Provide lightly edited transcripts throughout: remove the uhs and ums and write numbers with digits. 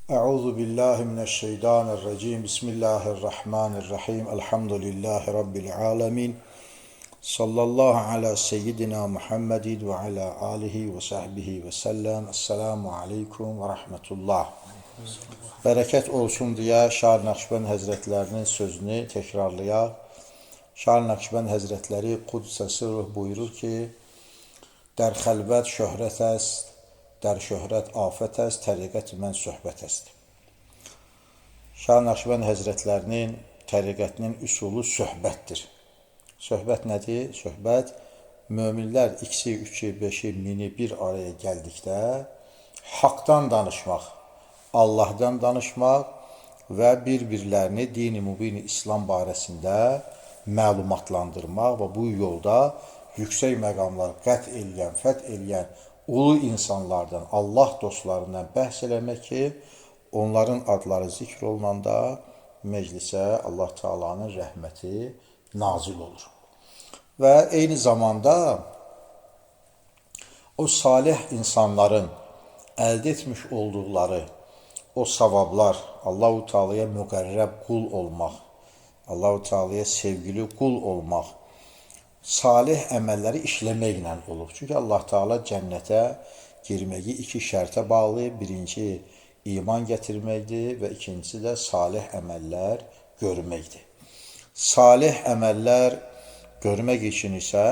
Euzu billahi mineşşeytanirracim. Bismillahirrahmanirrahim. Elhamdülillahi rabbil alamin. Sallallahu ala seyyidina Muhammedin ve ala alihi ve sahbihi ve sellem. Esselamu aleyküm ve rahmetullah. Bərəkət olsun deyə Şah Nakşibend Həzrətlərinin sözünü təkrarlayaq. Şah Nakşibend Həzrətləri Qudsə sırrı buyurur ki, در خلوت شهرت است، در şöhrət afət است, təriqət mən söhbət است. Şah Nakşibend Həzrətlərinin təriqətinin üsulu söhbətdir. Söhbət nədir? Söhbət, möminlər 2, 3, 5, 1000-i bir araya gəldikdə haqdan danışmaq, Allahdan danışmaq və bir-birlərini dini mübin İslam barəsində məlumatlandırmaq və bu yolda yüksək məqamlar qət eləyən, fəth eləyən ulu insanlardan, Allah dostlarından bəhs eləmək ki, onların adları zikr olunanda meclisə Allah Taala'nın rəhməti nazil olur. Və eyni zamanda o salih insanların əldə etmiş olduqları o savablar, Allah-u Teala'ya müqərrəb qul olmaq, Allah-u Teala'ya sevgili qul olmaq, salih əməlləri işləməklə olub. Çünki Allah Teala cənnətə girməyi iki şərtə bağlı. Birinci, iman gətirməkdir və ikincisi də salih əməllər görməkdir. Salih əməllər görmək üçün isə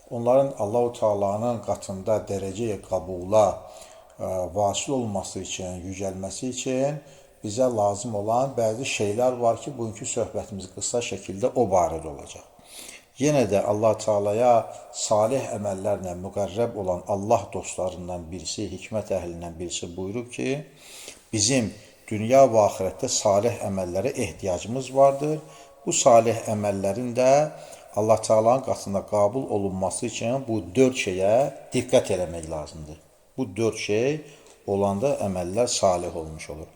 onların Allah-u Teala'nın qatında dərəcəyə qəbula vasil olması üçün, yücəlməsi üçün bizə lazım olan bəzi şeylər var ki, bugünkü söhbətimiz qısa şəkildə o barədə olacaq. Yenə də Allah Teala'ya salih əməllərlə müqərrəb olan Allah dostlarından birisi, hikmət əhlindən birisi buyurub ki, bizim dünya və axirətdə salih əməllərə ehtiyacımız vardır. Bu salih əməllərin də Allah Teala'nın qatında qəbul olunması üçün bu 4 şeyə diqqət eləmək lazımdır. Bu 4 şey olanda əməllər salih olmuş olur.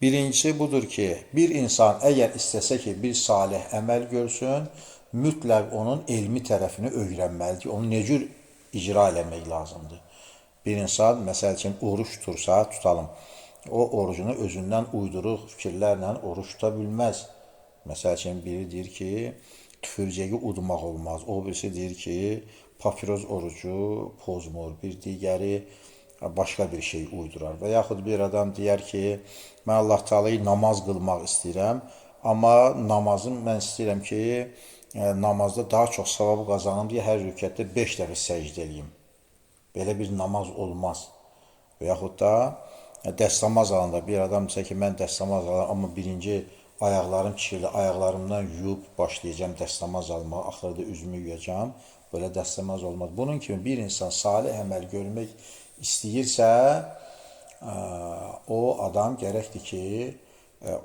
Birincisi budur ki, bir insan əgər istəsə ki, bir salih əməl görsün, mütləq onun elmi tərəfini öyrənməlidir. Onu necə icra eləmək lazımdır. Bir insan, məsəl üçün, oruç tutursa, tutalım, o orucunu özündən uyduruq fikirlərlə oruç tuta bilməz. Məsəl üçün, biri deyir ki, tüfürcəyi udmaq olmaz. O birisi deyir ki, papiroz orucu pozmur. Bir digəri başqa bir şey uydurar. Və yaxud bir adam deyər ki, mən Allah Teala'yı namaz qılmaq istəyirəm, amma namazım mən istəyirəm ki, namazda daha çox savab qazanım deyə hər rükətdə 5 dəfə səcdə eləyim. Belə bir namaz olmaz. Və yaxud da dəstəmaz alanda bir adam desə ki, mən dəstəmaz alıram, amma birinci ayaqlarım kirli, ayaqlarımdan yuyub başlayacağım dəstəmaz almağa, axırda üzümü yuyacağım. Belə dəstəmaz olmaz. Bunun kimi bir insan salih əməl görmək istəyirsə, o adam gərəkdir ki,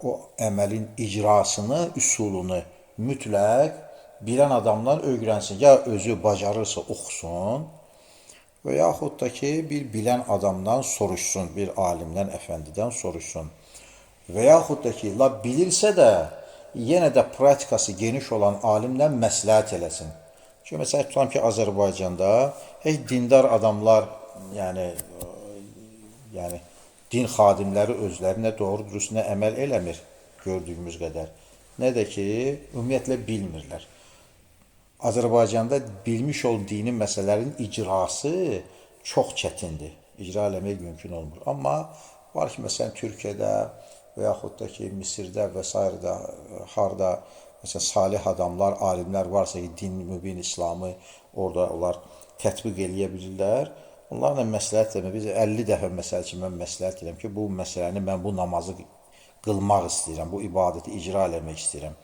o əməlin icrasını, üsulunu mütləq bilən adamdan öyrənsin. Ya özü bacarırsa oxusun və yaxud da ki, bir bilən adamdan soruşsun, bir alimdən, əfəndidən soruşsun. Və yaxud da ki, bilirsə də, yenə də praktikası geniş olan alimdən məsləhət eləsin. Çünki məsələn, tutam ki, Azərbaycanda heç dindar adamlar, yəni din xadimləri özlərinə doğru dürüst nə əməl eləmir gördüyümüz qədər. Nə də ki, ümumiyyətlə bilmirlər. Azərbaycanda bilmiş ol dini məsələlərin icrası çox çətindir. İcra eləmək mümkün olmur. Amma var ki, məsələn, Türkiyədə və yaxud da ki, Misirdə və s. da, harada məsələn, salih adamlar, alimlər varsa ki, din mübin İslamı orada onlar tətbiq eləyə bilirlər. Onlarla məsləhət eləmək, biz 50 dəfə məsəl üçün mən məsləhət edirəm ki, bu məsələni mən bu namazı qılmaq istəyirəm, bu ibadəti icra eləmək istəyirəm.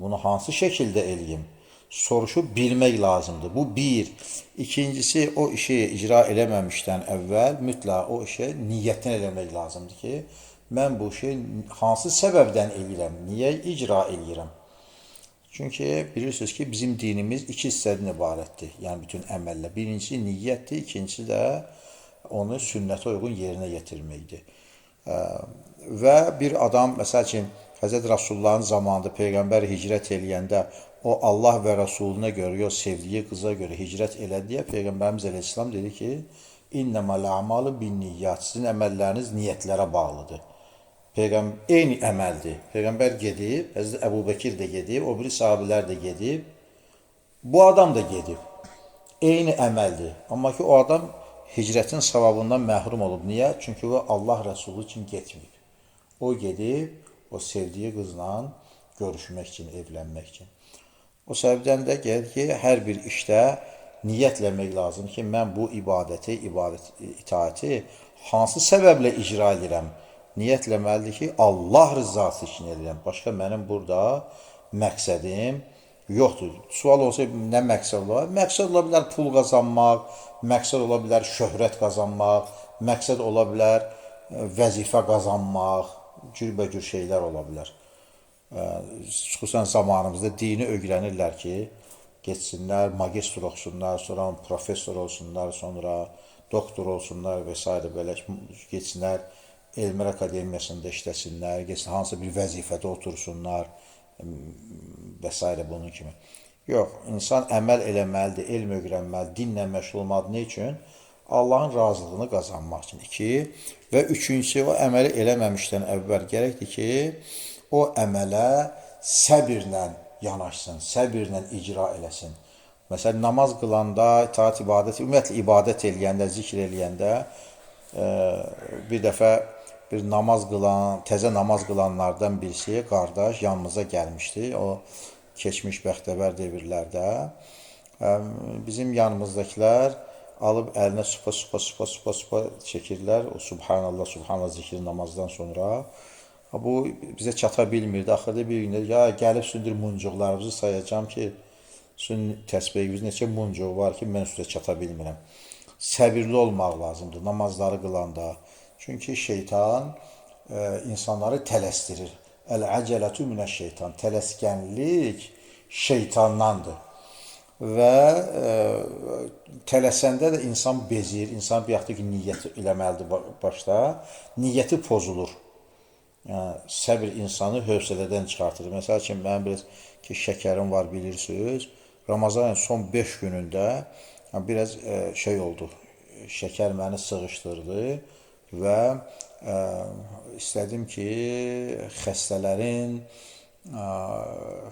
Bunu hansı şəkildə eləyim? Soruşub bilmək lazımdır. Bu bir. İkincisi, o işi icra eləməmişdən əvvəl mütləq o işə niyyətini eləmək lazımdır ki, mən bu işi hansı səbəbdən eləyirəm, niyə icra eləyirəm? Çünki bilirsiniz ki, bizim dinimiz 2 hissədən ibarətdir. Yəni, bütün əməllər. Birincisi niyyətdir, ikincisi də onu sünnətə uyğun yerinə yetirməkdir. Və bir adam, məsəl üçün, Həzrət Rasulullahın zamanında Peyğəmbər hicrət eləyəndə o Allah və Rasuluna görə, yox sevdiyi qıza görə hicrət elədi deyə Peyğəmbərimiz əleyhissalam dedi ki, İnnemal a'malu binniyyat. Sizin əməlləriniz niyyətlərə bağlıdır. Eyni əməldir. Peyğəmbər gedib, Həzrət Əbu Bəkir də gedib, o biri sahabilər də gedib, bu adam da gedib. Eyni əməldir. Amma ki, o adam hicrətin savabından məhrum olub. Niyə? Çünki o Allah Rəsulü üçün getməyib. O gedib, o sevdiyi qızla görüşmək üçün, evlənmək üçün. O səbəbdən də gəlir ki, hər bir işdə niyyətləmək lazım ki, mən bu itaəti hansı səbəblə icra edirəm? Niyyətləməlidir ki, Allah rızası üçün edirəm. Başqa mənim burada məqsədim yoxdur. Sual olsa, nə məqsəd ola bilər? Məqsəd ola bilər pul qazanmaq, məqsəd ola bilər şöhrət qazanmaq, məqsəd ola bilər vəzifə qazanmaq, cürbəcür şeylər ola bilər. Xüsusən zamanımızda dini öyrənirlər ki, geçsinlər, magistr olsunlar, sonra professor olsunlar, sonra doktor olsunlar və s. belə geçsinlər, elmlər akademiyasında işləsinlər, geçsinlər, hansısa bir vəzifədə otursunlar və s. bunun kimi. Yox, insan əməl eləməlidir, elm öyrənməlidir, dinlə məşğul olmalıdır. Ne üçün? Allahın razılığını qazanmaq üçün. 2. Və 3-cüsü, o əməli eləməmişdən əvvəl gərəkdir ki, o əmələ səbirlə yanaşsın, səbirlə icra eləsin. Məsələn, namaz qılanda, itaat ibadət, ümumiyyətlə ibadət eləyəndə, zikr eləyəndə bir dəfə bir namaz qılan, təzə namaz qılanlardan birisi, qardaş yanımıza gəlmişdi. O, keçmiş bəxtəvər devirlərdə bizim yanımızdakilər alıb əlinə supa çəkirlər. O subhanallah, subhanallah zikri namazdan sonra. Bu bizə çata bilmirdi. Axırda bir gün ya gəlib sündür muncuqlarımızı sayacağım ki, təsbihimizin neçə muncuğu var ki, mən üstə çata bilmirəm. Səbirli olmaq lazımdır namazları qılanda. Çünki şeytan insanları tələsdirir. Əl-əcələtu minəş-şeytan. Tələskənlik şeytandandır. Və tələsəndə də insan bezir. İnsan bir yaxda ki, niyyət eləməlidir başda. Niyyəti pozulur. Yəni, səbir insanı hövsələdən çıxartır. Məsəl üçün, mənim biraz ki, şəkərim var, bilirsiniz. Ramazanın son 5 günündə biraz şey oldu. Şəkər məni sığışdırdı və istədim ki,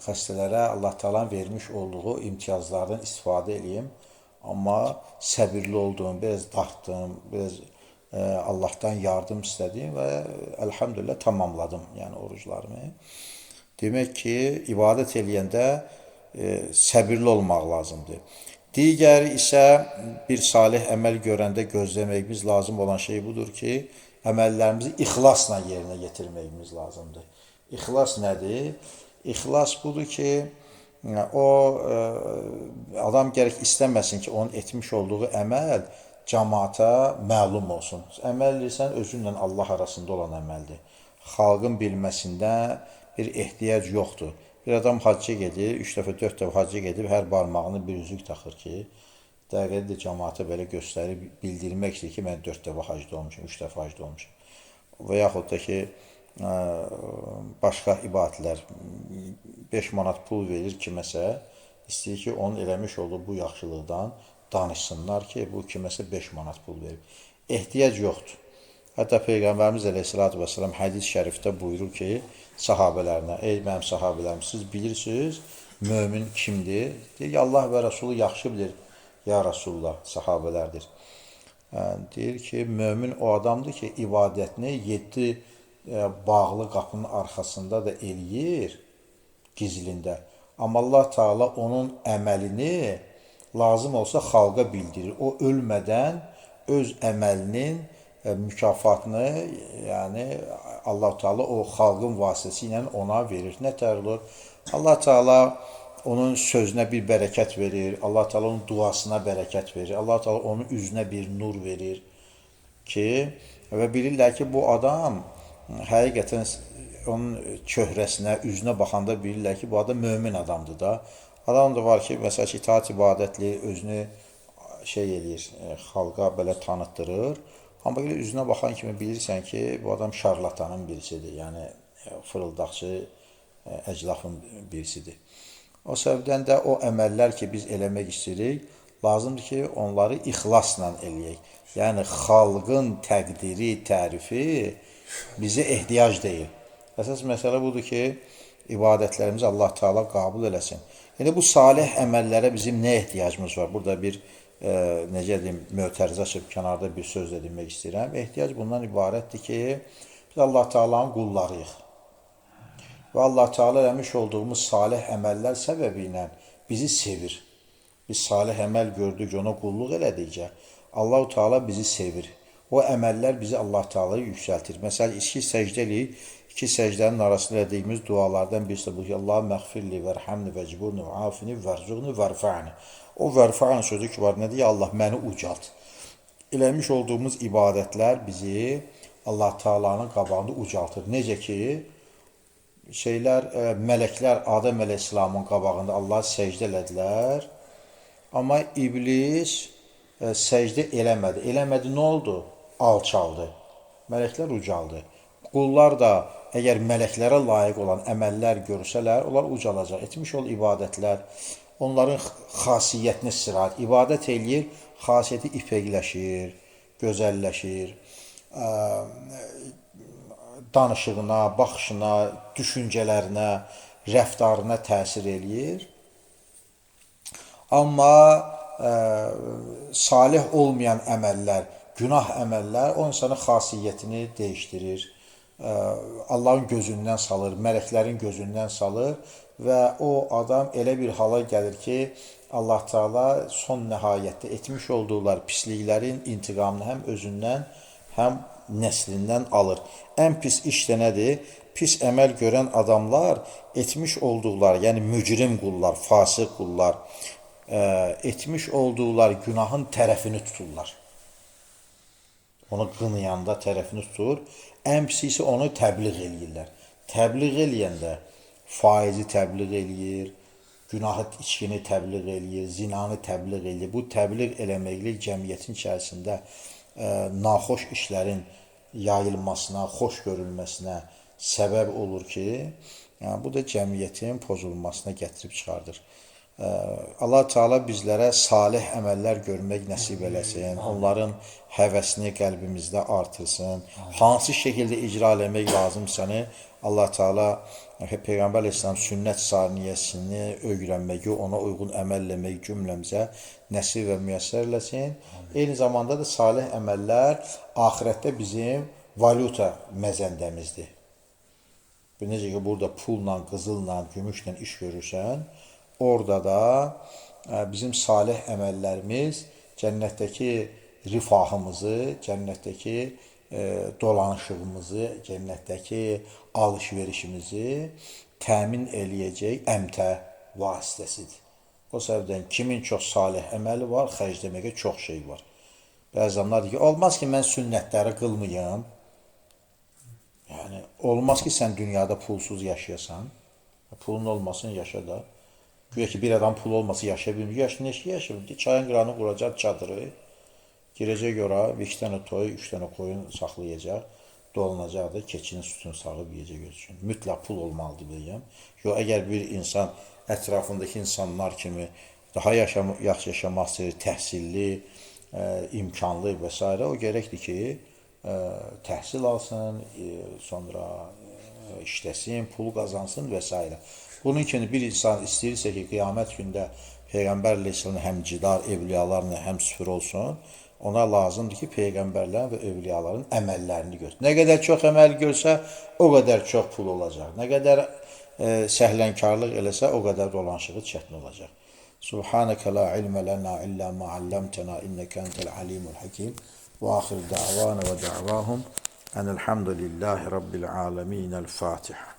xəstələrə Allah Taala'nın vermiş olduğu imtiyazlardan istifadə edeyim. Amma səbirli oldum, biraz dartdım, biraz Allah'tan yardım istədim və əlhamdülillah tamamladım yəni oruclarımı. Demək ki, ibadət eləyəndə səbirli olmaq lazımdır. Digəri isə bir salih əməl görəndə gözləməyimiz lazım olan şey budur ki, əməllərimizi ixlasla yerinə yetirməyimiz lazımdır. İxlas nədir? İxlas budur ki, o adam gərək istəməsin ki, onun etmiş olduğu əməl cəmaata məlum olsun. Əməl edirsən, özünlə Allah arasında olan əməldir. Xalqın bilməsində bir ehtiyac yoxdur. Bir adam hacca gedir, 3 dəfə, 4 dəfə hacca gedib, hər barmağını bir üzük taxır ki, dəqiqədə cəmaata belə göstərib, bildirmək istəyir ki, mən 4 dəfə hacda olmuşum, 3 dəfə hacda olmuşum. Və yaxud da ki, başqa ibadətlər 5 manat pul verir kiməsə, istəyir ki, onun eləmiş olduğu bu yaxşılıqdan danışsınlar ki, bu kiməsə 5 manat pul verib. Ehtiyac yoxdur. Hətta Peyğəmbərimiz əleyhissalatu vesselam hədis şərifdə buyurur ki, sahabələrinə, ey mənim sahabələrim, siz bilirsiniz, mömin kimdir? Deyir ki, Allah və Rasulü yaxşı bilir, ya Rasulullah, sahabələrdir. Deyir ki, mömin o adamdır ki, ibadətini 7 bağlı qapının arxasında da eləyir, gizlində. Amma Allah Teala onun əməlini lazım olsa xalqa bildirir. O ölmədən öz əməlinin mükafatını, yəni Allah Teala o xalqın vasitəsilə ona verir. Nə tər olur? Allah Teala onun sözünə bir bərəkət verir. Allah Teala onun duasına bərəkət verir. Allah Teala onun üzünə bir nur verir ki, və bilirlər ki, bu adam həqiqətən onun çöhrəsinə, üzünə baxanda bilirlər ki, bu adam mömin adamdır da. Adam da var ki, məsəl ki, itaat ibadətli, özünü şey eləyir, xalqa belə tanıtdırır. Amma üzünə baxan kimi bilirsən ki, bu adam şarlatanın birisidir, yəni fırıldaqçı, əclafın birisidir. O səbəbdən də o əməllər ki, biz eləmək istəyirik, lazımdır ki, onları ixlasla eləyək. Yəni, xalqın təqdiri, tərifi bizə ehtiyac deyil. Əsas məsələ budur ki, ibadətlərimizi Allah Teala qəbul eləsin. Yəni, bu salih əməllərə bizim nə ehtiyacımız var? Burada bir, necə deyim, mötərizə açıb kənarda bir söz də demək istəyirəm. Ehtiyac bundan ibarətdir ki, biz Allah Teala'nın qullarıyıq. Və Allah Teala eləmiş olduğumuz salih əməllər səbəbi ilə bizi sevir. Biz salih əməl gördük, ona qulluq elədikcə, Allah Teala bizi sevir. O əməllər bizi Allah Teala'yı yüksəltir. Məsələn, iki səcdə eləyik, iki səcdənin arasında elədiyimiz dualardan birisi bu ki, Allah məğfirli, vərhəmni, vəcburni, vəafini, vərzuqni, vərfəni. O vərfəni sözü ki var, nə deyir? Allah məni ucalt. Eləmiş olduğumuz ibadətlər bizi Allah Teala'nın qabağında ucaltır. Necə ki, mələklər Adəm əleyhissalamın qabağında Allah səcdə elədilər. Amma iblis səcdə eləmədi. Eləmədi, nə oldu? Alçaldı. Mələklər ucaldı. Qullar da əgər mələklərə layiq olan əməllər görsələr, onlar ucalacaq. Etmiş ol ibadətlər, onların xasiyyətinə sirayət. İbadət eləyir, xasiyyəti ipəkləşir, gözəlləşir, danışığına, baxışına, düşüncələrinə, rəftarına təsir eləyir. Amma salih olmayan əməllər, günah əməllər o insanın xasiyyətini dəyişdirir. Allahın gözündən salır, mələklərin gözündən salır və o adam elə bir hala gəlir ki, Allah Teala son nəhayətdə etmiş olduqları pisliklərin intiqamını həm özündən, həm nəslindən alır. Ən pis iş də nədir? Pis əməl görən adamlar etmiş olduqları, yəni mücrim qullar, fasıq qullar, etmiş olduqları günahın tərəfini tuturlar. Onu qınayanda tərəfini tutur. Ən pisi isə onu təbliğ eləyirlər. Təbliğ eləyəndə faizi təbliğ eləyir, günahı içkini təbliğ eləyir, zinanı təbliğ eləyir. Bu təbliğ eləməklə cəmiyyətin içərisində naxoş işlərin yayılmasına, xoş görülməsinə səbəb olur ki, bu da cəmiyyətin pozulmasına gətirib çıxardır. Allah Teala bizlərə salih əməllər görmək nəsib eləsin, onların həvəsini qəlbimizdə artırsın, hansı şəkildə icra eləmək lazımsanı Allah Teala Peyğəmbər əleyhissalam sünnət saniyəsini öyrənməyi, ona uyğun əməl eləmək cümləmizə nəsib və müyəssər eləsin. Eyni zamanda da salih əməllər axirətdə bizim valyuta məzəndəmizdir. Necə ki, burada pulla, qızılla, gümüşlə iş görürsən, orada da bizim salih əməllərimiz cənnətdəki rifahımızı, cənnətdəki dolanışığımızı, cənnətdəki alış-verişimizi təmin eləyəcək əmtə vasitəsidir. O səbəbdən kimin çox salih əməli var, xərcləməyə çox şey var. Bəzi adamlar deyir ki, olmaz ki, mən sünnətləri qılmayım. Yəni, olmaz ki, sən dünyada pulsuz yaşayasan. Pulun olmasın, yaşa da. Güya ki, bir adam pul olmasa yaşaya bilmir. Neçə yaşayır? Çayın qıranı quracaq çadırı. Girəcək ora, 2 dənə toy, 3 dənə qoyun saxlayacaq. Dolanacaq da, keçinin sütunu sağıb yiyəcək öz üçün. Mütləq pul olmalıdır deyəm. Yox, əgər bir insan ətrafındakı insanlar kimi daha yaxşı yaşamaq istəyir, təhsilli, imkanlı və s. o gərəkdir ki, təhsil alsın, sonra işləsin, pul qazansın və s. Bunun kimi bir insan istəyirsə ki, qiyamət gündə Peyğəmbər əleyhissalamın həm cidar, evliyalarla həm süfür olsun, ona lazımdır ki, Peyğəmbərlərin və evliyaların əməllərini görsün. Nə qədər çox əməl görsə, o qədər çox pul olacaq. Nə qədər səhlənkarlıq eləsə, o qədər dolanışığı çətin olacaq. Subhanəkə la ilmə lənə illə mə alləmtənə innəkə entəl alimul hakim və axir da'vanə və da'vahum ənəlhamdülillahi rabbil aləminəl-Fatiha.